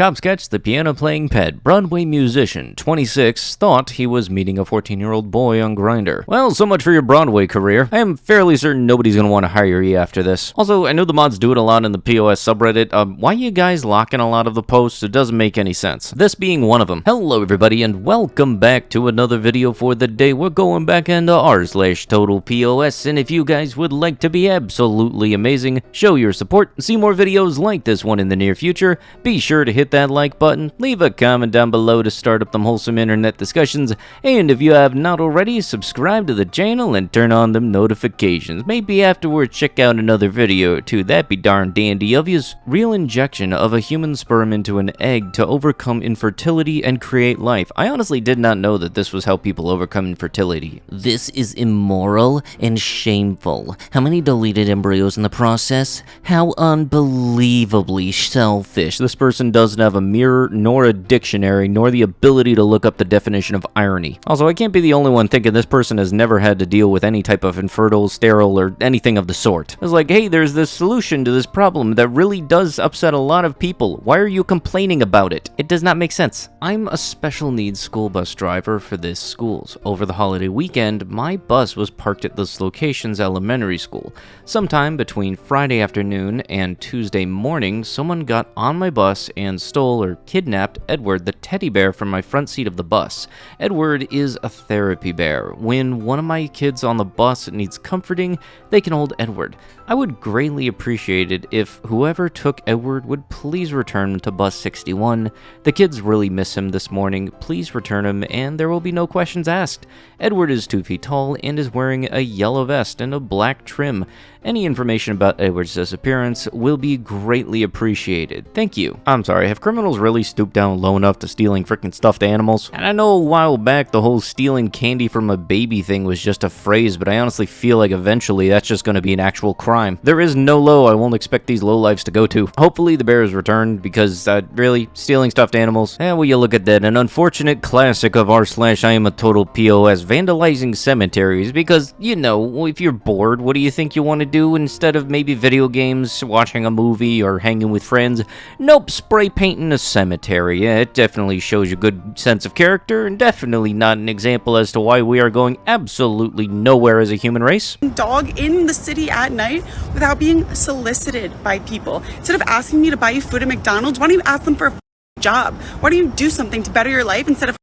Cops catch the piano-playing pet. Broadway musician, 26, thought he was meeting a 14-year-old boy on Grindr. Well, so much for your Broadway career. I am fairly certain nobody's gonna want to hire you after this. Also, I know the mods do it a lot in the POS subreddit. Why you guys locking a lot of the posts? It doesn't make any sense. This being one of them. Hello everybody and welcome back to another video for the day. We're going back into r/TotalPOS, and if you guys would like to be absolutely amazing, show your support, see more videos like this one in the near future, be sure to hit that like button, leave a comment down below to start up them wholesome internet discussions, and if you have not already, subscribe to the channel and turn on them notifications. Maybe afterwards check out another video or two, that'd be darn dandy of yous. Real injection of a human sperm into an egg to overcome infertility and create life. I honestly did not know that this was how people overcome infertility. This is immoral and shameful. How many deleted embryos in the process? How unbelievably selfish. This person doesn't have a mirror, nor a dictionary, nor the ability to look up the definition of irony. Also, I can't be the only one thinking this person has never had to deal with any type of infertile, sterile, or anything of the sort. It's like, hey, there's this solution to this problem that really does upset a lot of people. Why are you complaining about it? It does not make sense. I'm a special needs school bus driver for this schools. Over the holiday weekend, my bus was parked at this location's elementary school. Sometime between Friday afternoon and Tuesday morning, someone got on my bus and stole or kidnapped Edward, the teddy bear, from my front seat of the bus. Edward is a therapy bear. When one of my kids on the bus needs comforting, they can hold Edward. I would greatly appreciate it if whoever took Edward would please return him to bus 61. The kids really miss him this morning. Please return him and there will be no questions asked. Edward is 2 feet tall and is wearing a yellow vest and a black trim. Any information about Edward's disappearance will be greatly appreciated. Thank you. I'm sorry, have criminals really stooped down low enough to stealing freaking stuffed animals? And I know a while back the whole stealing candy from a baby thing was just a phrase, but I honestly feel like eventually that's just going to be an actual crime. There is no low I won't expect these lowlifes to go to. Hopefully the bear is returned, because really, stealing stuffed animals? Well, you look at that, an unfortunate classic of r/IamATotalPOS, vandalizing cemeteries, because, you know, if you're bored, what do you think you want to do instead of maybe video games, watching a movie, or hanging with friends? Nope, spray painting a cemetery. Yeah, it definitely shows you good sense of character, and definitely not an example as to why we are going absolutely nowhere as a human race. Dog in the city at night without being solicited by people. Instead of asking me to buy you food at McDonald's, why don't you ask them for a job? Why don't you do something to better your life instead of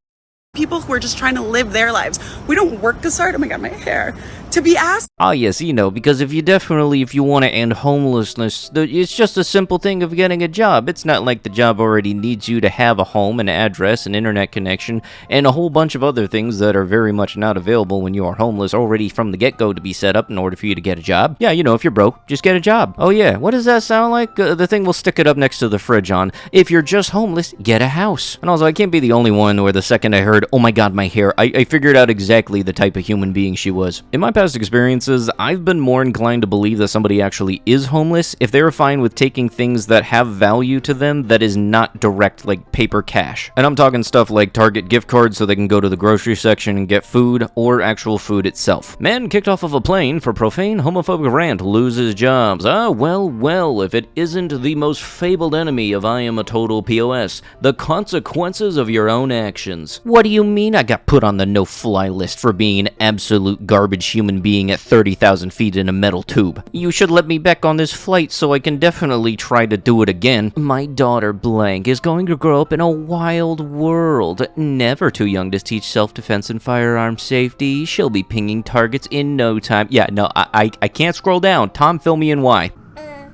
people who are just trying to live their lives? We don't work this hard. Oh my god, my hair. To be asked. Ah yes, you know, because if you want to end homelessness, it's just a simple thing of getting a job. It's not like the job already needs you to have a home, an address, an internet connection, and a whole bunch of other things that are very much not available when you are homeless already from the get-go to be set up in order for you to get a job. Yeah, you know, if you're broke, just get a job. Oh yeah, what does that sound like? The thing we'll stick it up next to the fridge on. If you're just homeless, get a house. And also, I can't be the only one where the second I heard, oh my god, my hair, I figured out exactly the type of human being she was. In my past experiences, I've been more inclined to believe that somebody actually is homeless if they're fine with taking things that have value to them that is not direct, like paper cash. And I'm talking stuff like Target gift cards so they can go to the grocery section and get food, or actual food itself. Man kicked off of a plane for profane homophobic rant loses jobs. Ah, well, if it isn't the most fabled enemy of iamatotalPOS, the consequences of your own actions. What do you mean I got put on the no-fly list for being an absolute garbage human being at 30,000 feet in a metal tube? You should let me back on this flight so I can definitely try to do it again. My daughter blank is going to grow up in a wild world. Never too young to teach self-defense and firearm safety. She'll be pinging targets in no time. Yeah, no, I can't scroll down. Tom, fill me in why.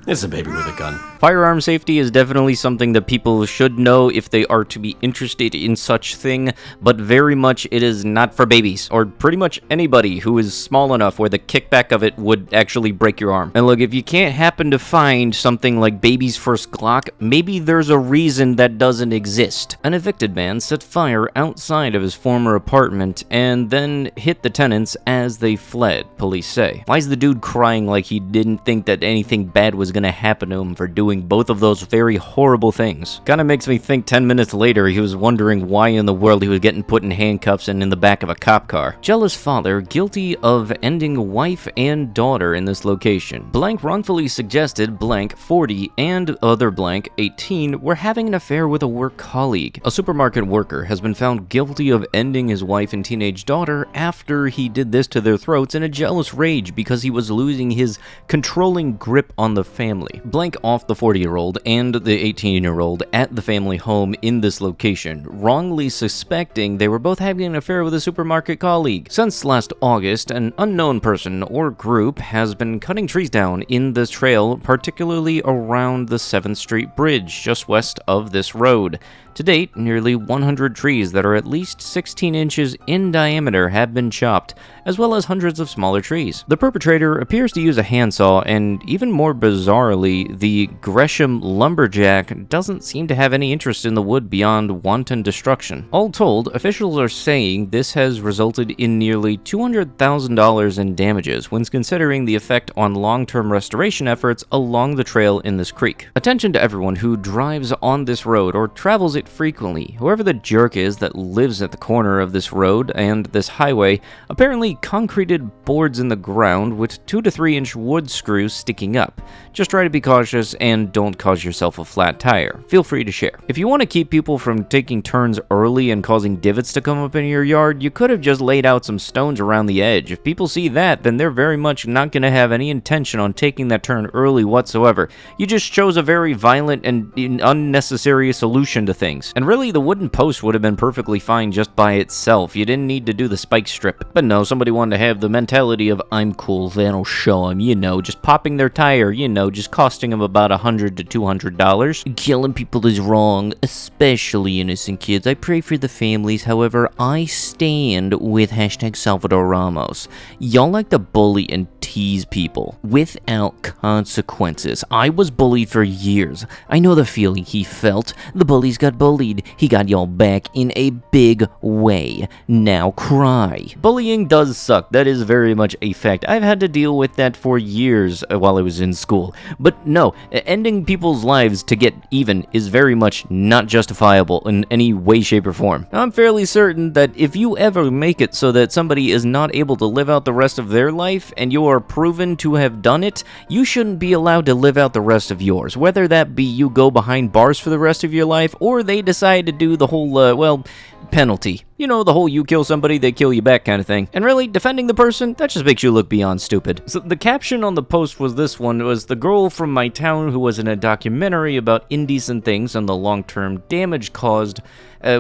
It's a baby with a gun. Firearm safety is definitely something that people should know if they are to be interested in such thing, but very much it is not for babies, or pretty much anybody who is small enough where the kickback of it would actually break your arm. And look, if you can't happen to find something like baby's first Glock, maybe there's a reason that doesn't exist. An evicted man set fire outside of his former apartment and then hit the tenants as they fled, police say. Why is the dude crying like he didn't think that anything bad was gonna happen to him for doing doing both of those very horrible things. Kinda makes me think 10 minutes later he was wondering why in the world he was getting put in handcuffs and in the back of a cop car. Jealous father guilty of ending wife and daughter in this location. Blank wrongfully suggested blank 40 and other blank 18 were having an affair with a work colleague. A supermarket worker has been found guilty of ending his wife and teenage daughter after he did this to their throats in a jealous rage because he was losing his controlling grip on the family. Blank off the 40-year-old and the 18-year-old at the family home in this location, wrongly suspecting they were both having an affair with a supermarket colleague. Since last August, an unknown person or group has been cutting trees down in this trail, particularly around the 7th Street Bridge, just west of this road. To date, nearly 100 trees that are at least 16 inches in diameter have been chopped, as well as hundreds of smaller trees. The perpetrator appears to use a handsaw, and even more bizarrely, the Gresham lumberjack doesn't seem to have any interest in the wood beyond wanton destruction. All told, officials are saying this has resulted in nearly $200,000 in damages when considering the effect on long-term restoration efforts along the trail in this creek. Attention to everyone who drives on this road or travels it frequently. Whoever the jerk is that lives at the corner of this road and this highway apparently concreted boards in the ground with 2 to 3 inch wood screws sticking up. Just try to be cautious and don't cause yourself a flat tire. Feel free to share. If you want to keep people from taking turns early and causing divots to come up in your yard, you could have just laid out some stones around the edge. If people see that, then they're very much not going to have any intention on taking that turn early whatsoever. You just chose a very violent and unnecessary solution to things. And really, the wooden post would have been perfectly fine just by itself. You didn't need to do the spike strip. But no, somebody wanted to have the mentality of, I'm cool, that'll show them, just popping their tire, just costing them about $100 to $200. Killing people is wrong, especially innocent kids. I pray for the families, however, I stand with hashtag Salvador Ramos. Y'all like to bully and tease people without consequences. I was bullied for years. I know the feeling he felt. The bullies got bullied. He got y'all back in a big way. Now cry. Bullying does suck. That is very much a fact. I've had to deal with that for years while I was in school. But no, ending people's lives to get even is very much not justifiable in any way, shape, or form. I'm fairly certain that if you ever make it so that somebody is not able to live out the rest of their life and you are proven to have done it, you shouldn't be allowed to live out the rest of yours. Whether that be you go behind bars for the rest of your life or they decide to do the whole, penalty. The whole you kill somebody, they kill you back kind of thing. And really, defending the person, that just makes you look beyond stupid. So the caption on the post was this one, was the girl from my town who was in a documentary about indecent things and the long-term damage caused,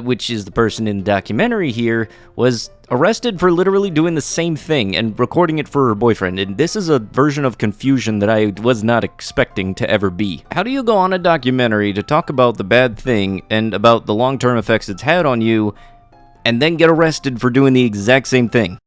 which is the person in the documentary here, was arrested for literally doing the same thing and recording it for her boyfriend. And this is a version of confusion that I was not expecting to ever be. How do you go on a documentary to talk about the bad thing and about the long-term effects it's had on you and then get arrested for doing the exact same thing?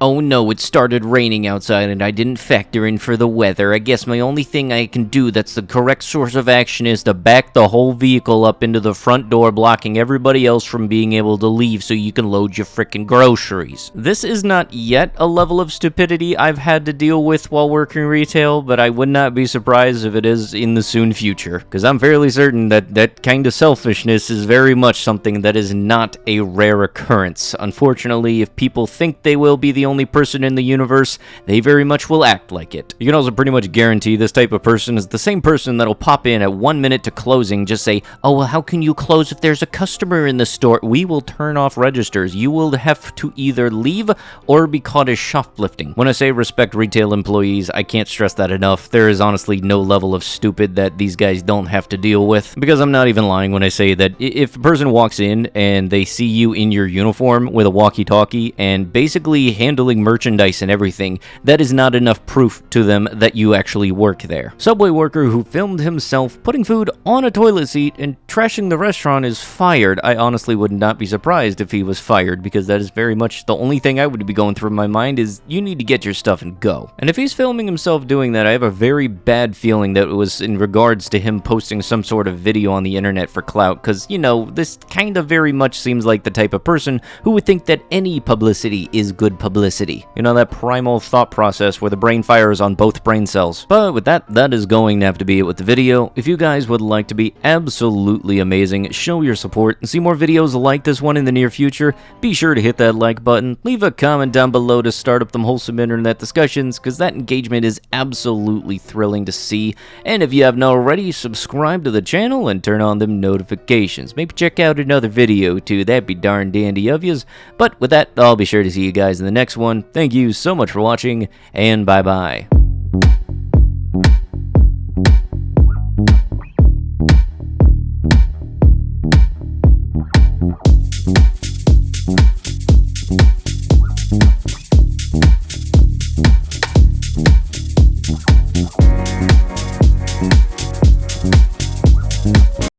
Oh no, it started raining outside and I didn't factor in for the weather. I guess my only thing I can do that's the correct source of action is to back the whole vehicle up into the front door, blocking everybody else from being able to leave so you can load your frickin' groceries. This is not yet a level of stupidity I've had to deal with while working retail, but I would not be surprised if it is in the soon future, because I'm fairly certain that that kind of selfishness is very much something that is not a rare occurrence. Unfortunately, if people think they will be the only person in the universe, they very much will act like it. You can also pretty much guarantee this type of person is the same person that'll pop in at 1 minute to closing, just say, oh, well, how can you close if there's a customer in the store? We will turn off registers. You will have to either leave or be caught as shoplifting. When I say respect retail employees, I can't stress that enough. There is honestly no level of stupid that these guys don't have to deal with, because I'm not even lying when I say that if a person walks in and they see you in your uniform with a walkie-talkie and basically handle handling merchandise and everything, that is not enough proof to them that you actually work there. Subway worker who filmed himself putting food on a toilet seat and trashing the restaurant is fired. I honestly would not be surprised if he was fired, because that is very much the only thing I would be going through my mind is you need to get your stuff and go. And if he's filming himself doing that, I have a very bad feeling that it was in regards to him posting some sort of video on the internet for clout, because, you know, this kind of very much seems like the type of person who would think that any publicity is good publicity. You know, that primal thought process where the brain fires on both brain cells. But with that, that is going to have to be it with the video. If you guys would like to be absolutely amazing, show your support, and see more videos like this one in the near future, be sure to hit that like button, leave a comment down below to start up them wholesome internet discussions, because that engagement is absolutely thrilling to see. And if you haven't already, subscribe to the channel and turn on them notifications. Maybe check out another video too, that'd be darn dandy of yous. But with that, I'll be sure to see you guys in the next one. Thank you so much for watching, and bye bye.